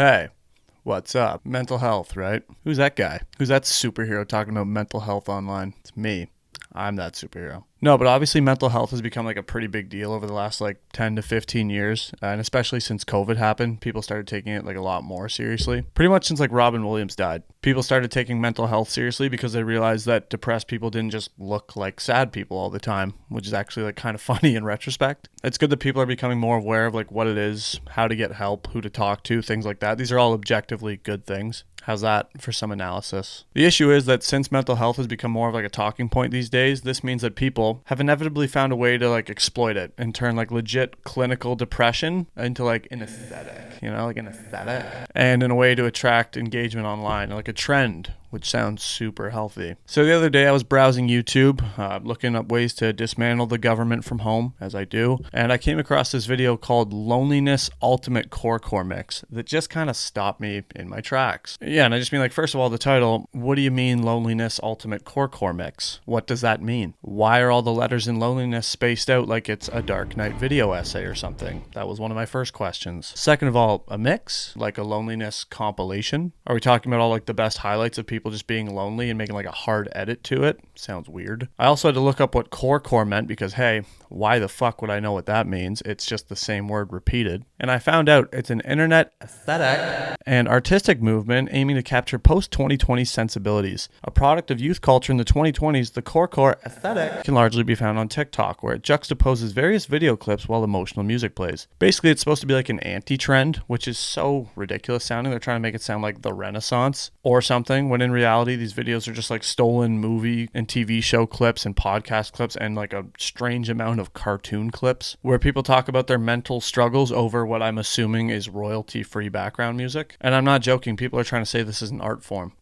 Hey, what's up? Mental health, right? Who's that guy? Who's that superhero talking about mental health online? It's me. I'm that superhero. No, but obviously mental health has become like a pretty big deal over the last like 10 to 15 years. And especially since COVID happened, people started taking it like a lot more seriously. Pretty much since like Robin Williams died. People started taking mental health seriously because they realized that depressed people didn't just look like sad people all the time, which is actually like kind of funny in retrospect. It's good that people are becoming more aware of like what it is, how to get help, who to talk to, things like that. These are all objectively good things. How's that for some analysis? The issue is that since mental health has become more of like a talking point these days, this means that people have inevitably found a way to like exploit it and turn like legit clinical depression into like an aesthetic, like an aesthetic, and in a way to attract engagement online, like a trend, which sounds super healthy. So the other day I was browsing YouTube, looking up ways to dismantle the government from home, as I do, and I came across this video called Loneliness Ultimate Corecore Mix that just kind of stopped me in my tracks. Yeah, and I just mean like, first of all, the title, what do you mean Loneliness Ultimate Corecore Mix? What does that mean? Why are all the letters in loneliness spaced out like it's a Dark Knight video essay or something? That was one of my first questions. Second of all, a mix? Like a loneliness compilation? Are we talking about all like the best highlights of people just being lonely and making like a hard edit to it? Sounds weird. I also had to look up what corecore meant because, hey, why the fuck would I know what that means? It's just the same word repeated. And I found out it's an internet aesthetic and artistic movement aiming to capture post-2020 sensibilities. A product of youth culture in the 2020s, the corecore aesthetic can largely be found on TikTok, where it juxtaposes various video clips while emotional music plays. Basically, it's supposed to be like an anti-trend, which is so ridiculous sounding. They're trying to make it sound like the Renaissance or something, when in reality, these videos are just like stolen movie and TV show clips and podcast clips and like a strange amount of cartoon clips where people talk about their mental struggles over what I'm assuming is royalty-free background music. And I'm not joking. People are trying to say this is an art form.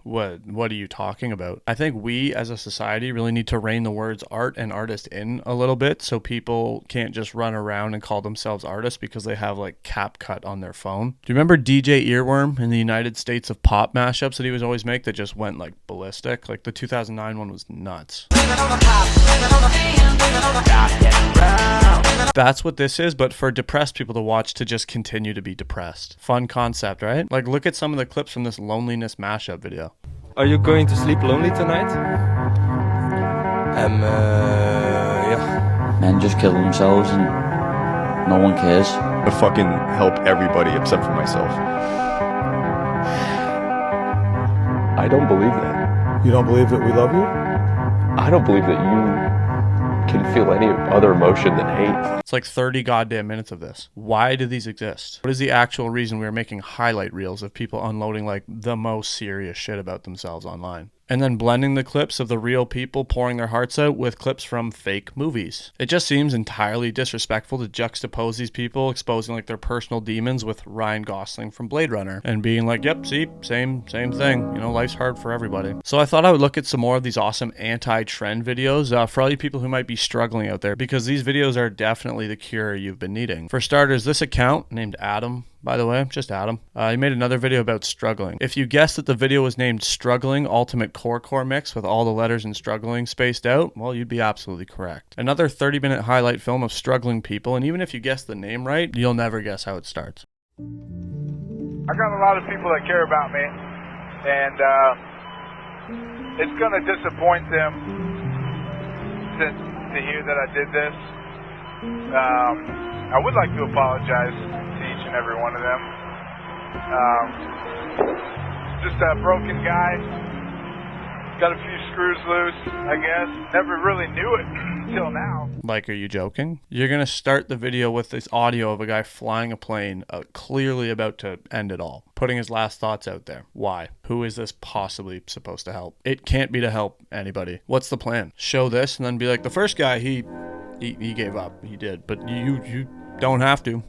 What are you talking about? I think we as a society really need to rein the words art and artist in a little bit so people can't just run around and call themselves artists because they have like CapCut on their phone. Do you remember DJ Earworm in the United States of Pop mashups that he was always make that just went like ballistic? Like the 2009 one was nuts. That's what this is, but for depressed people to watch to just continue to be depressed. Fun concept, right? Like look at some of the clips from this loneliness mashup video. Are you going to sleep lonely tonight? Yeah. Men just kill themselves and no one cares. I fucking help everybody except for myself. I don't believe that. You don't believe that we love you? I don't believe that you can feel any other emotion than hate. It's like 30 goddamn minutes of this. Why do these exist? What is the actual reason we are making highlight reels of people unloading like the most serious shit about themselves online? And then blending the clips of the real people pouring their hearts out with clips from fake movies. It just seems entirely disrespectful to juxtapose these people exposing like their personal demons with Ryan Gosling from Blade Runner and being like, yep, see, same thing. Life's hard for everybody. So I thought I would look at some more of these awesome anti-trend videos for all you people who might be struggling out there, because these videos are definitely the cure you've been needing. For starters, this account named Adam, by the way, just Adam. He made another video about struggling. If you guessed that the video was named Struggling Ultimate Corecore Mix with all the letters in struggling spaced out, well, you'd be absolutely correct. Another 30-minute highlight film of struggling people, and even if you guess the name right, you'll never guess how it starts. I got a lot of people that care about me, and it's going to disappoint them to hear that I did this. I would like to apologize to each and every one of them. Just a broken guy. Got a few screws loose, I guess. Never really knew it until now. Like, are you joking? You're going to start the video with this audio of a guy flying a plane, clearly about to end it all, putting his last thoughts out there. Why? Who is this possibly supposed to help? It can't be to help anybody. What's the plan? Show this and then be like, the first guy, he gave up. He did. But you don't have to.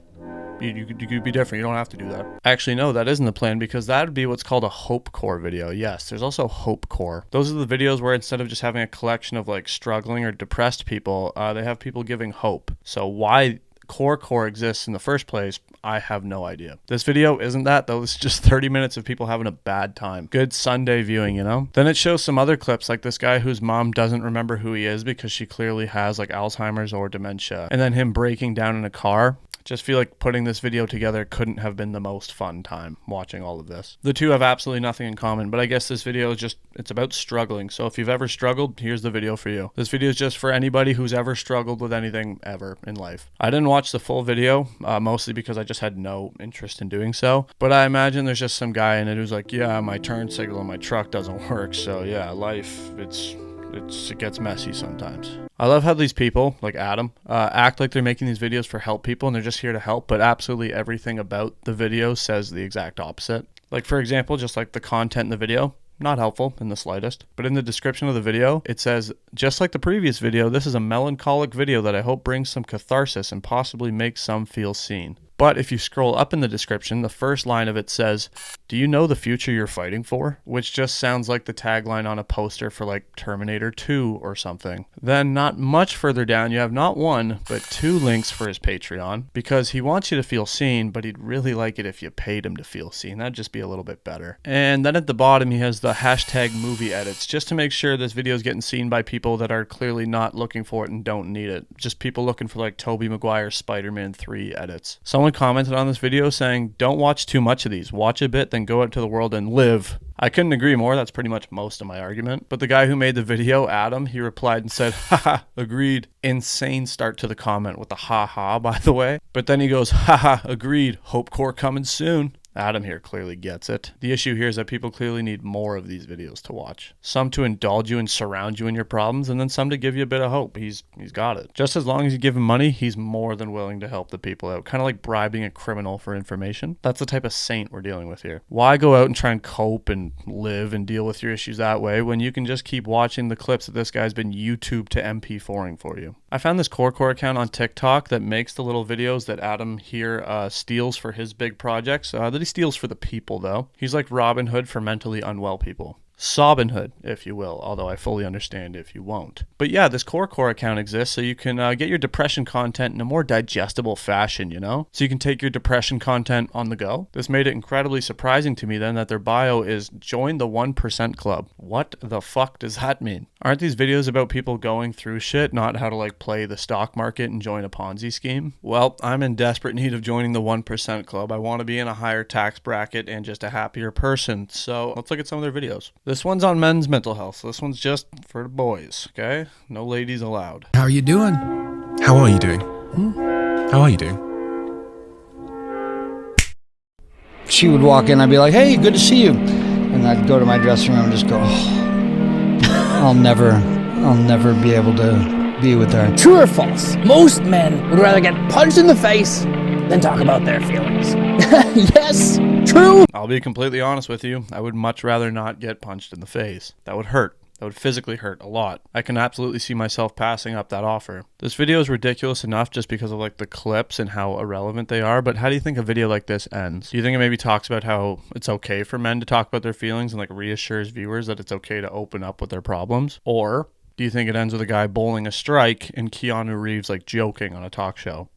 You could be different. You don't have to do that. Actually, no, that isn't the plan, because that would be what's called a Hopecore video. Yes, there's also Hopecore. Those are the videos where instead of just having a collection of like struggling or depressed people, they have people giving hope. So why Corecore exists in the first place, I have no idea. This video isn't that, though. It's just 30 minutes of people having a bad time. Good Sunday viewing, you know? Then it shows some other clips, like this guy whose mom doesn't remember who he is because she clearly has like Alzheimer's or dementia. And then him breaking down in a car. Just feel like putting this video together couldn't have been the most fun time watching all of this. The two have absolutely nothing in common, but I guess this video is just, it's about struggling. So if you've ever struggled, here's the video for you. This video is just for anybody who's ever struggled with anything ever in life. I didn't watch the full video, mostly because I just had no interest in doing so. But I imagine there's just some guy in it who's like, yeah, my turn signal on my truck doesn't work. So yeah, life, it gets messy sometimes. I love how these people, like Adam, act like they're making these videos for help people and they're just here to help, but absolutely everything about the video says the exact opposite. Like, for example, just like the content in the video, not helpful in the slightest. But in the description of the video, it says, just like the previous video, this is a melancholic video that I hope brings some catharsis and possibly makes some feel seen. But if you scroll up in the description, the first line of it says, do you know the future you're fighting for? Which just sounds like the tagline on a poster for like Terminator 2 or something. Then not much further down, you have not one, but two links for his Patreon, because he wants you to feel seen, but he'd really like it if you paid him to feel seen. That'd just be a little bit better. And then at the bottom, he has the hashtag movie edits, just to make sure this video is getting seen by people that are clearly not looking for it and don't need it. Just people looking for like Tobey Maguire Spider-Man 3 edits. Someone commented on this video saying, don't watch too much of these. Watch a bit, then go out to the world and live. I couldn't agree more. That's pretty much most of my argument. But the guy who made the video, Adam, he replied and said, haha, agreed. Insane start to the comment with the haha, by the way. But then he goes, haha, agreed. Hopecore coming soon. Adam here clearly gets it. The issue here is that people clearly need more of these videos to watch. Some to indulge you and surround you in your problems, and then some to give you a bit of hope. He's got it. Just as long as you give him money, he's more than willing to help the people out. Kind of like bribing a criminal for information. That's the type of saint we're dealing with here. Why go out and try and cope and live and deal with your issues that way when you can just keep watching the clips that this guy's been YouTube to MP4ing for you? I found this Corecore account on TikTok that makes the little videos that Adam here steals for his big projects. That he steals for the people, though. He's like Robin Hood for mentally unwell people. Sobin Hood, if you will, although I fully understand if you won't. But yeah, this Corecore account exists so you can get your depression content in a more digestible fashion, you know? So you can take your depression content on the go. This made it incredibly surprising to me then that their bio is join the 1% club. What the fuck does that mean? Aren't these videos about people going through shit, not how to like play the stock market and join a Ponzi scheme? Well, I'm in desperate need of joining the 1% club. I want to be in a higher tax bracket and just a happier person. So let's look at some of their videos. This one's on men's mental health. So this one's just for the boys, okay? No ladies allowed. How are you doing? How are you doing? How are you doing? She would walk in, I'd be like, hey, good to see you. And I'd go to my dressing room and just go, oh, I'll never be able to be with her. True or false? Most men would rather get punched in the face than talk about their feelings. Yes, true. I'll be completely honest with you. I would much rather not get punched in the face. That would hurt. That would physically hurt a lot. I can absolutely see myself passing up that offer. This video is ridiculous enough just because of like the clips and how irrelevant they are, but how do you think a video like this ends? Do you think it maybe talks about how it's okay for men to talk about their feelings and like reassures viewers that it's okay to open up with their problems? Or do you think it ends with a guy bowling a strike and Keanu Reeves like joking on a talk show?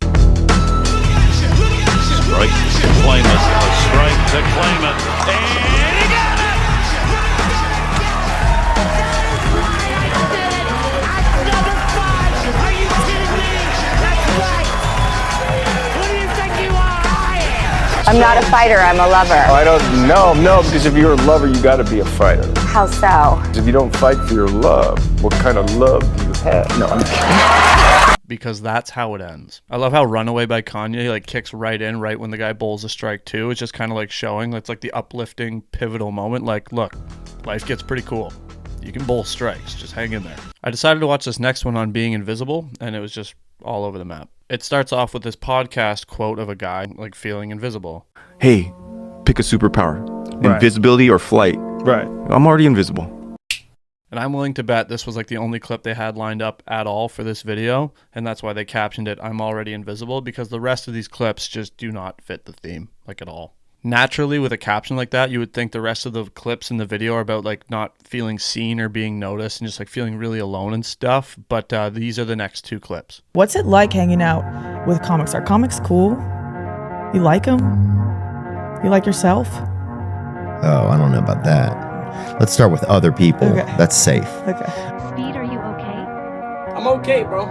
Strike to claim it, a strike to claim it, and he got it! Another five! Are you kidding me? That's right! What do you think you are? I am! I'm not a fighter, I'm a lover. I don't know, because if you're a lover, you gotta be a fighter. How so? If you don't fight for your love, what kind of love do you have? No, I'm kidding. Because that's how it ends. I love how Runaway by Kanye like kicks right in right when the guy bowls a strike too. It's just kind of like showing, it's like the uplifting pivotal moment. Like, look, life gets pretty cool. You can bowl strikes, just hang in there. I decided to watch this next one on being invisible, and it was just all over the map. It starts off with this podcast quote of a guy like feeling invisible. Hey, pick a superpower. Right. Invisibility or flight. Right. I'm already invisible. And I'm willing to bet this was like the only clip they had lined up at all for this video, and that's why they captioned it, I'm already invisible, because the rest of these clips just do not fit the theme, like at all. Naturally, with a caption like that, you would think the rest of the clips in the video are about like not feeling seen or being noticed and just like feeling really alone and stuff. But these are the next 2 clips. What's it like hanging out with comics? Are comics cool? You like them? You like yourself? Oh, I don't know about that. Let's start with other people. Okay. That's safe. Okay. Speed, are you okay? I'm okay, bro.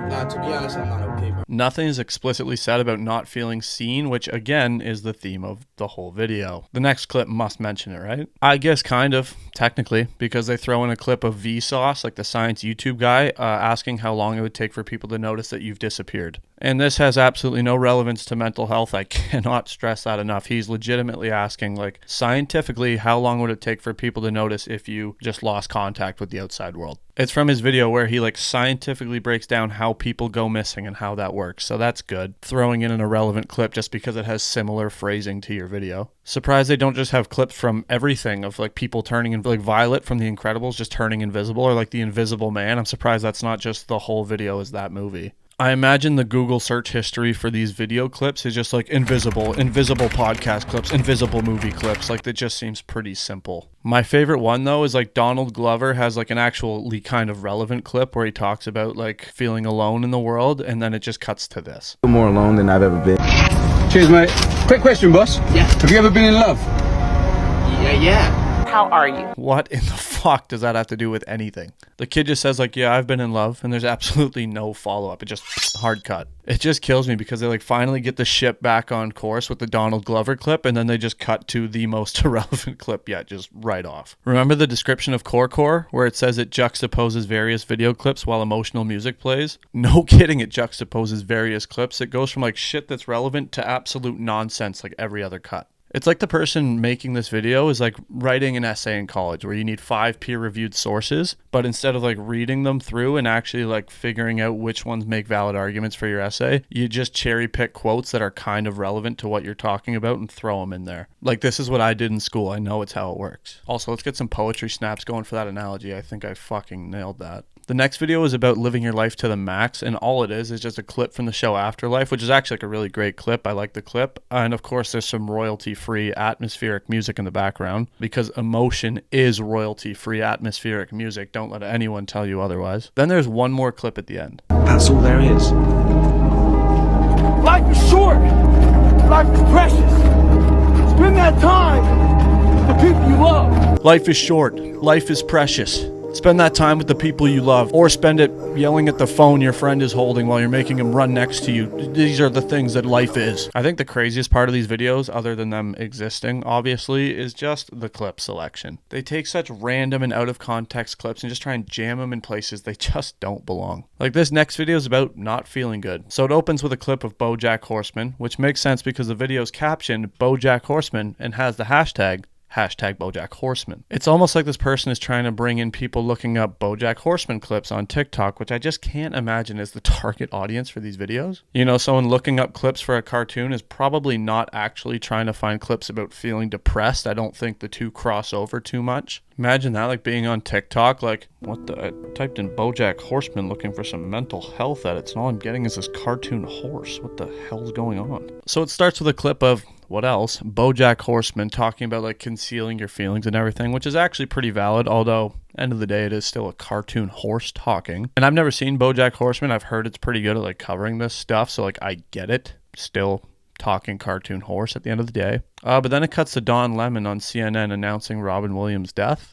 Nah, to be honest, I'm not okay, bro. Nothing is explicitly said about not feeling seen, which again is the theme of the whole video. The next clip must mention it, right? I guess kind of, technically, because they throw in a clip of Vsauce, like the science YouTube guy, asking how long it would take for people to notice that you've disappeared. And this has absolutely no relevance to mental health. I cannot stress that enough. He's legitimately asking, like, scientifically, how long would it take for people to notice if you just lost contact with the outside world? It's from his video where he like scientifically breaks down how people go missing and how that works. So that's good. Throwing in an irrelevant clip just because it has similar phrasing to your video. Surprised they don't just have clips from everything of like people turning in, like Violet from The Incredibles just turning invisible, or like The Invisible Man. I'm surprised that's not just the whole video is that movie. I imagine the Google search history for these video clips is just like invisible podcast clips, invisible movie clips. Like that just seems pretty simple. My favorite one though is like Donald Glover has like an actually kind of relevant clip where he talks about like feeling alone in the world, and then it just cuts to this. I'm more alone than I've ever been. Cheers, mate. Quick question, boss. Yeah. Have you ever been in love? Yeah. How are you? What in the fuck does that have to do with anything? The kid just says like, yeah, I've been in love, and there's absolutely no follow-up. It just hard cut. It just kills me because they like finally get the ship back on course with the Donald Glover clip, and then they just cut to the most irrelevant clip yet, just right off. Remember the description of Corecore where it says it juxtaposes various video clips while emotional music plays? No kidding, it juxtaposes various clips. It goes from like shit that's relevant to absolute nonsense like every other cut. It's like the person making this video is like writing an essay in college where you need 5 peer-reviewed sources, but instead of like reading them through and actually like figuring out which ones make valid arguments for your essay, you just cherry pick quotes that are kind of relevant to what you're talking about and throw them in there. Like this is what I did in school. I know it's how it works. Also, let's get some poetry snaps going for that analogy. I think I fucking nailed that. The next video is about living your life to the max, and all it is just a clip from the show Afterlife, which is actually like a really great clip. I like the clip. And of course, there's some royalty-free atmospheric music in the background, because emotion is royalty-free atmospheric music. Don't let anyone tell you otherwise. Then there's one more clip at the end. That's all there is. Life is short. Life is precious. Spend that time with the people you love. Life is short. Life is precious. Spend that time with the people you love, or spend it yelling at the phone your friend is holding while you're making him run next to you. These are the things that life is. I think the craziest part of these videos, other than them existing, obviously, is just the clip selection. They take such random and out of context clips and just try and jam them in places they just don't belong. Like this next video is about not feeling good. So it opens with a clip of BoJack Horseman, which makes sense because the video is captioned BoJack Horseman and has the hashtag BoJack Horseman. It's almost like this person is trying to bring in people looking up BoJack Horseman clips on TikTok, which I just can't imagine is the target audience for these videos. You know, someone looking up clips for a cartoon is probably not actually trying to find clips about feeling depressed. I don't think the two cross over too much. Imagine that, like being on TikTok, like, I typed in BoJack Horseman looking for some mental health edits, and all I'm getting is this cartoon horse. What the hell's going on? So it starts with a clip of, what else? BoJack Horseman talking about like concealing your feelings and everything, which is actually pretty valid, although end of the day it is still a cartoon horse talking. And I've never seen BoJack Horseman. I've heard it's pretty good at like covering this stuff, so like I get it. Still talking cartoon horse at the end of the day. But then it cuts to Don Lemon on CNN announcing Robin Williams' death.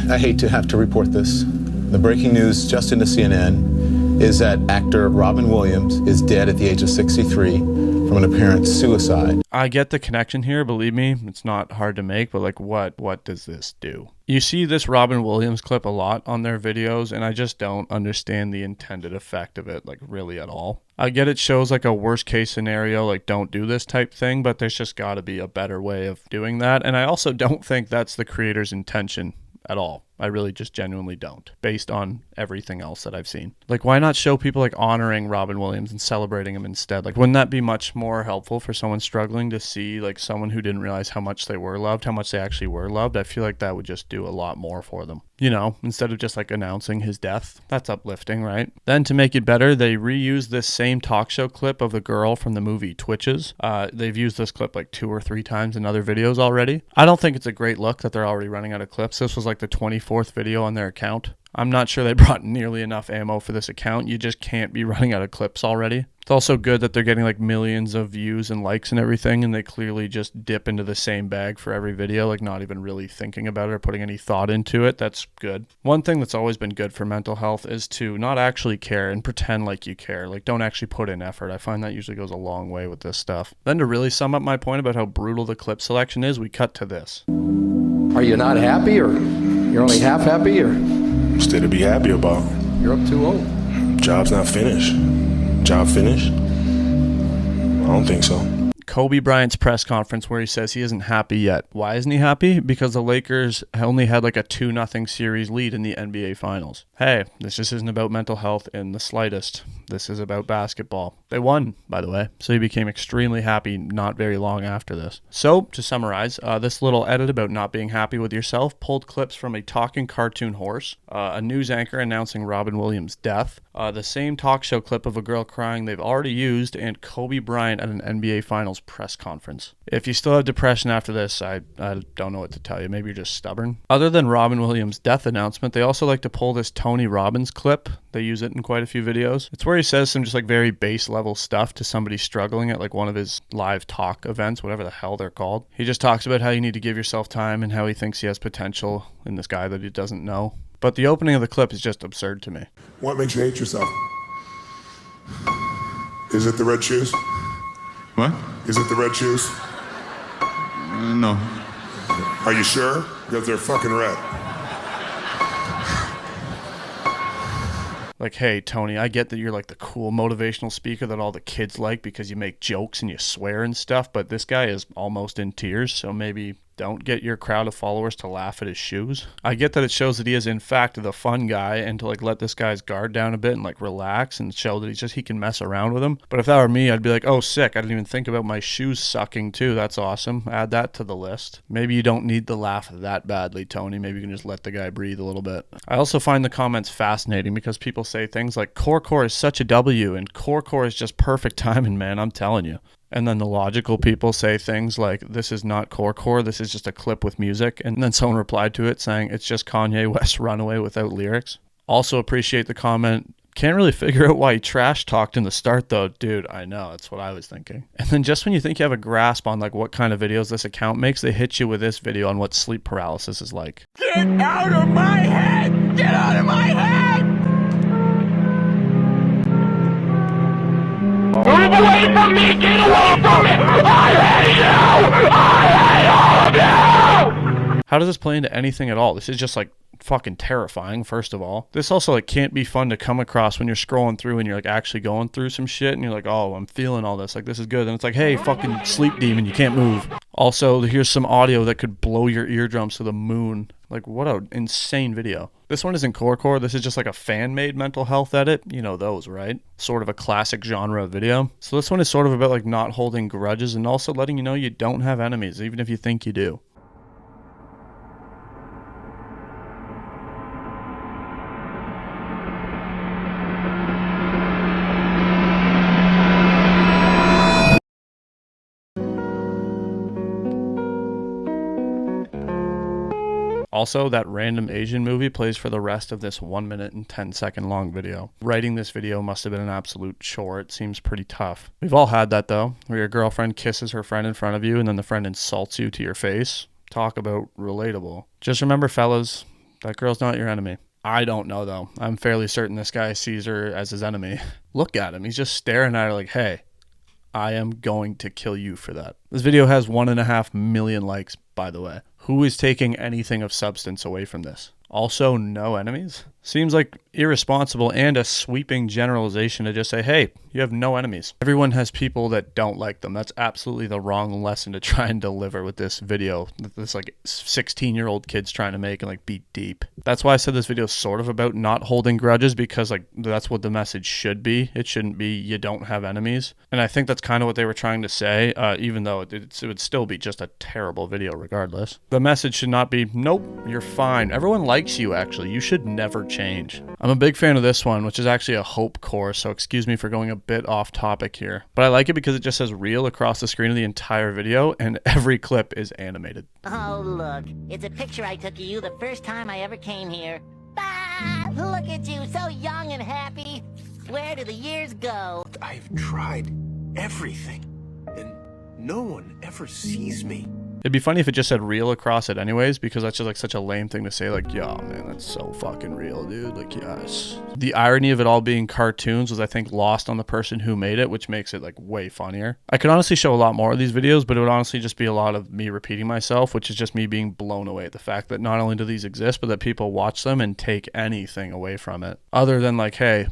I hate to have to report this. The breaking news just into CNN is that actor Robin Williams is dead at the age of 63 from an apparent suicide. I get the connection here, believe me, it's not hard to make, but like what does this do? You see this Robin Williams clip a lot on their videos, and I just don't understand the intended effect of it, like really at all. I get it shows like a worst case scenario, like don't do this type thing, but there's just got to be a better way of doing that, and I also don't think that's the creator's intention at all. I really just genuinely don't, based on everything else that I've seen. Like, why not show people like honoring Robin Williams and celebrating him instead? Like, wouldn't that be much more helpful for someone struggling to see like someone who didn't realize how much they were loved, how much they actually were loved? I feel like that would just do a lot more for them. You know, instead of just like announcing his death. That's uplifting, right? Then to make it better, they reused this same talk show clip of the girl from the movie Twitches. They've used this clip like 2 or 3 times in other videos already. I don't think it's a great look that they're already running out of clips. This was like the 24th video on their account. I'm not sure they brought nearly enough ammo for this account. You just can't be running out of clips already. It's also good that they're getting like millions of views and likes and everything, and they clearly just dip into the same bag for every video, like not even really thinking about it or putting any thought into it. That's good. One thing that's always been good for mental health is to not actually care and pretend like you care. Like, don't actually put in effort. I find that usually goes a long way with this stuff. Then to really sum up my point about how brutal the clip selection is, we cut to this. Are you not happy, or you're only half happy, or? Still to be happy about. You're up too old. Job's not finished. Job finished? I don't think so. Kobe Bryant's press conference where he says he isn't happy yet. Why isn't he happy? Because the Lakers only had like a 2-0 series lead in the NBA Finals. Hey, this just isn't about mental health in the slightest. This is about basketball. They won, by the way, so he became extremely happy not very long after this. So, to summarize, this little edit about not being happy with yourself pulled clips from a talking cartoon horse, a news anchor announcing Robin Williams' death, the same talk show clip of a girl crying they've already used, and Kobe Bryant at an NBA Finals press conference. If you still have depression after this, I don't know what to tell you. Maybe you're just stubborn. Other than Robin Williams' death announcement, they also like to pull this Tony Robbins clip. They use it in quite a few videos. It's where he says some just like very base level stuff to somebody struggling at like one of his live talk events, whatever the hell they're called. He just talks about how you need to give yourself time and how he thinks he has potential in this guy that he doesn't know. But the opening of the clip is just absurd to me. What makes you hate yourself? Is it the red shoes? What? Is it the red shoes? No. Are you sure? Because they're fucking red. Like, hey, Tony, I get that you're like the cool motivational speaker that all the kids like because you make jokes and you swear and stuff, but this guy is almost in tears, so maybe don't get your crowd of followers to laugh at his shoes. I get that it shows that he is in fact the fun guy, and to like let this guy's guard down a bit and like relax and show that he can mess around with him. But if that were me, I'd be like, oh sick, I didn't even think about my shoes sucking too. That's awesome. Add that to the list. Maybe you don't need to laugh that badly, Tony. Maybe you can just let the guy breathe a little bit. I also find the comments fascinating because people say things like Corecore is such a W and Corecore is just perfect timing, man, I'm telling you. And then the logical people say things like, this is not Corecore, this is just a clip with music. And then someone replied to it saying, it's just Kanye West's Runaway without lyrics. Also appreciate the comment, can't really figure out why he trash talked in the start though. Dude, I know, that's what I was thinking. And then just when you think you have a grasp on like what kind of videos this account makes, they hit you with this video on what sleep paralysis is like. Get out of my head! Get out of my head! Move away from me! Get away from me! I hate you! I hate all of you! How does this play into anything at all? This is just like fucking terrifying, first of all. This also like can't be fun to come across when you're scrolling through and you're like actually going through some shit and you're like, oh, I'm feeling all this, like this is good. And it's like, hey, fucking sleep demon, you can't move. Also, here's some audio that could blow your eardrums to the moon. Like, what an insane video. This one isn't Corecore. This is just like a fan-made mental health edit. You know those, right? Sort of a classic genre of video. So this one is sort of about like not holding grudges and also letting you know you don't have enemies, even if you think you do. Also, that random Asian movie plays for the rest of this 1 minute and 10-second long video. Writing this video must have been an absolute chore. It seems pretty tough. We've all had that though, where your girlfriend kisses her friend in front of you and then the friend insults you to your face. Talk about relatable. Just remember, fellas, that girl's not your enemy. I don't know though. I'm fairly certain this guy sees her as his enemy. Look at him. He's just staring at her like, hey, I am going to kill you for that. This video has 1.5 million likes, by the way. Who is taking anything of substance away from this? Also, no enemies? Seems like irresponsible and a sweeping generalization to just say, hey, you have no enemies. Everyone has people that don't like them. That's absolutely the wrong lesson to try and deliver with this video that this like 16-year-old kid's trying to make and like be deep. That's why I said this video is sort of about not holding grudges, because like that's what the message should be. It shouldn't be you don't have enemies. And I think that's kind of what they were trying to say, even though it would still be just a terrible video regardless. The message should not be, nope, you're fine. Everyone likes you, actually. You should never change. I'm a big fan of this one, which is actually a Hopecore, so excuse me for going a bit off topic here. But I like it because it just says real across the screen of the entire video, and every clip is animated. Oh, look. It's a picture I took of you the first time I ever came here. Ah, look at you, so young and happy. Where do the years go? I've tried everything, and no one ever sees me. It'd be funny if it just said real across it anyways, because that's just like such a lame thing to say, like, yo, man, that's so fucking real, dude. Like, yes. The irony of it all being cartoons was, I think, lost on the person who made it, which makes it like way funnier. I could honestly show a lot more of these videos, but it would honestly just be a lot of me repeating myself, which is just me being blown away at the fact that not only do these exist, but that people watch them and take anything away from it other than like, hey,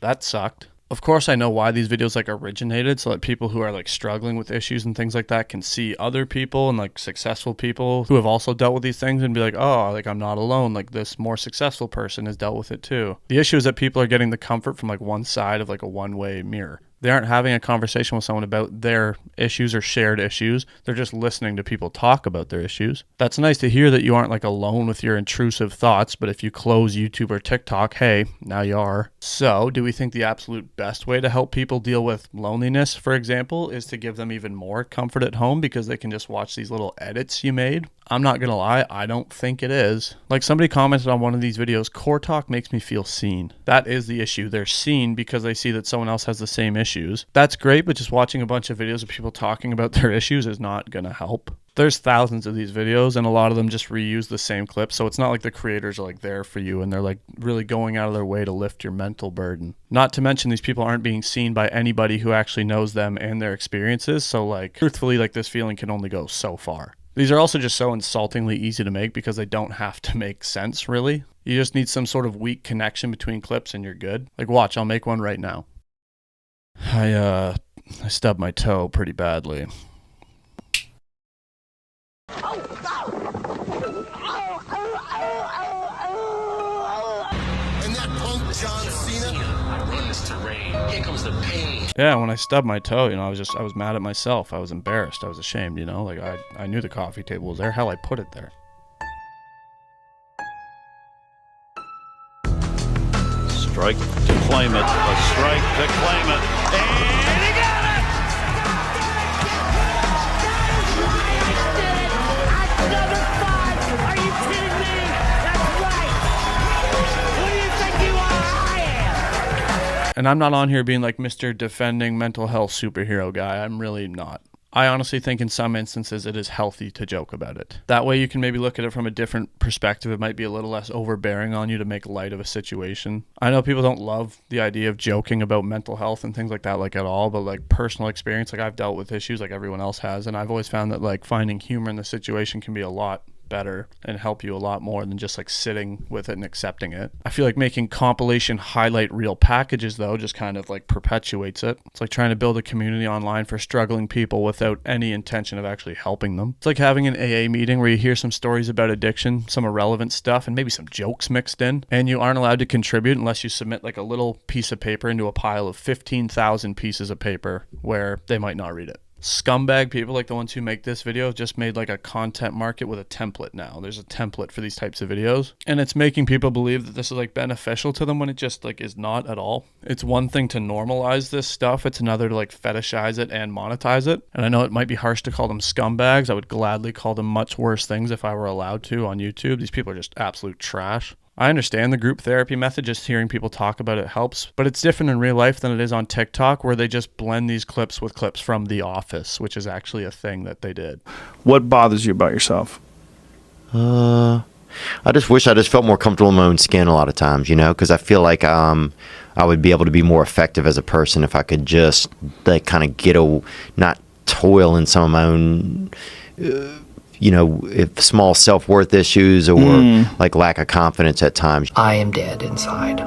that sucked. Of course, I know why these videos like originated, so that people who are like struggling with issues and things like that can see other people and like successful people who have also dealt with these things and be like, oh, like I'm not alone. Like this more successful person has dealt with it too. The issue is that people are getting the comfort from like one side of like a one-way mirror. They aren't having a conversation with someone about their issues or shared issues. They're just listening to people talk about their issues. That's nice to hear that you aren't like alone with your intrusive thoughts, but if you close YouTube or TikTok, hey, now you are. So, do we think the absolute best way to help people deal with loneliness, for example, is to give them even more comfort at home because they can just watch these little edits you made? I'm not gonna lie, I don't think it is. Like somebody commented on one of these videos, core talk makes me feel seen. That is the issue. They're seen because they see that someone else has the same issues. That's great, but just watching a bunch of videos of people talking about their issues is not gonna help. There's thousands of these videos and a lot of them just reuse the same clips, so it's not like the creators are like there for you and they're like really going out of their way to lift your mental burden. Not to mention these people aren't being seen by anybody who actually knows them and their experiences, so like truthfully, like this feeling can only go so far. These are also just so insultingly easy to make because they don't have to make sense, really. You just need some sort of weak connection between clips and you're good. Like watch, I'll make one right now. I stubbed my toe pretty badly. Yeah, when I stubbed my toe, you know, I was mad at myself. I was embarrassed. I was ashamed, you know, like I knew the coffee table was there. Hell, I put it there. Strike to claim it. A strike to claim it. And he got it! Another 5! Are you kidding me? That's right! What do you think you are? I am! And I'm not on here being like Mr. Defending Mental Health superhero guy. I'm really not. I honestly think in some instances it is healthy to joke about it. That way you can maybe look at it from a different perspective. It might be a little less overbearing on you to make light of a situation. I know people don't love the idea of joking about mental health and things like that like at all, but like personal experience, like I've dealt with issues like everyone else has, and I've always found that like finding humor in the situation can be a lot better and help you a lot more than just like sitting with it and accepting it. I feel like making compilation highlight reel packages though just kind of like perpetuates it. It's like trying to build a community online for struggling people without any intention of actually helping them. It's like having an AA meeting where you hear some stories about addiction, some irrelevant stuff, and maybe some jokes mixed in, and you aren't allowed to contribute unless you submit like a little piece of paper into a pile of 15,000 pieces of paper where they might not read it. Scumbag people like the ones who make this video just made like a content market with a template now. There's a template for these types of videos, and it's making people believe that this is like beneficial to them when it just like is not at all. It's one thing to normalize this stuff. It's another to like fetishize it and monetize it. And I know it might be harsh to call them scumbags. I would gladly call them much worse things if I were allowed to on YouTube. These people are just absolute trash. I understand the group therapy method, just hearing people talk about it helps, but it's different in real life than it is on TikTok, where they just blend these clips with clips from The Office, which is actually a thing that they did. What bothers you about yourself? I just wish I just felt more comfortable in my own skin a lot of times, you know, because I feel like I would be able to be more effective as a person if I could just like kind of not toil in some of my own if small self-worth issues or like lack of confidence at times. I am dead inside.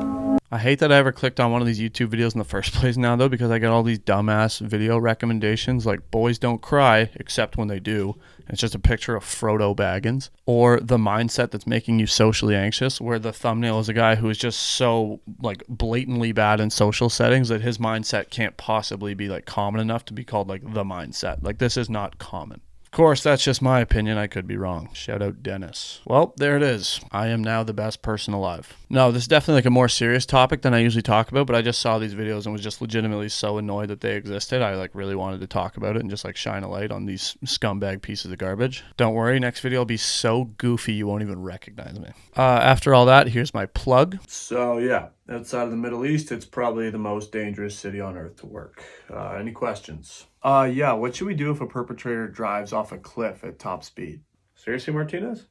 I hate that I ever clicked on one of these YouTube videos in the first place now, though, because I get all these dumbass video recommendations like boys don't cry except when they do. And it's just a picture of Frodo Baggins, or the mindset that's making you socially anxious, where the thumbnail is a guy who is just so like blatantly bad in social settings that his mindset can't possibly be like common enough to be called like the mindset. Like, this is not common. Of course, that's just my opinion. I could be wrong. Shout out Dennis. Well, there it is. I am now the best person alive. No, this is definitely like a more serious topic than I usually talk about, but I just saw these videos and was just legitimately so annoyed that they existed. I like really wanted to talk about it and just like shine a light on these scumbag pieces of garbage. Don't worry, next video will be so goofy you won't even recognize me. After all that, here's my plug. So yeah, outside of the Middle East, it's probably the most dangerous city on earth to work. Any questions? Yeah, what should we do if a perpetrator drives off a cliff at top speed? Seriously, Martinez?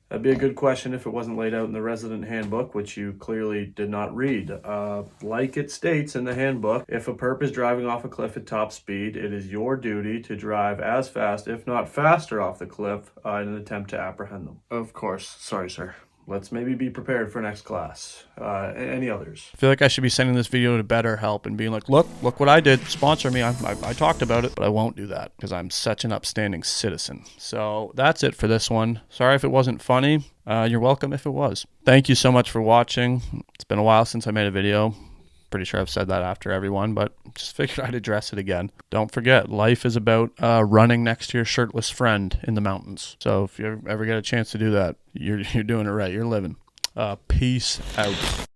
That'd be a good question if it wasn't laid out in the resident handbook, which you clearly did not read. Like it states in the handbook, if a perp is driving off a cliff at top speed, it is your duty to drive as fast, if not faster, off the cliff in an attempt to apprehend them. Of course. Sorry, sir. Let's maybe be prepared for next class. Any others? I feel like I should be sending this video to BetterHelp and being like, look what I did. Sponsor me. I talked about it, but I won't do that because I'm such an upstanding citizen. So that's it for this one. Sorry if it wasn't funny. You're welcome if it was. Thank you so much for watching. It's been a while since I made a video. Pretty sure I've said that after everyone, but just figured I'd address it again. Don't forget, life is about running next to your shirtless friend in the mountains. So if you ever get a chance to do that, you're doing it right. You're living. Peace out.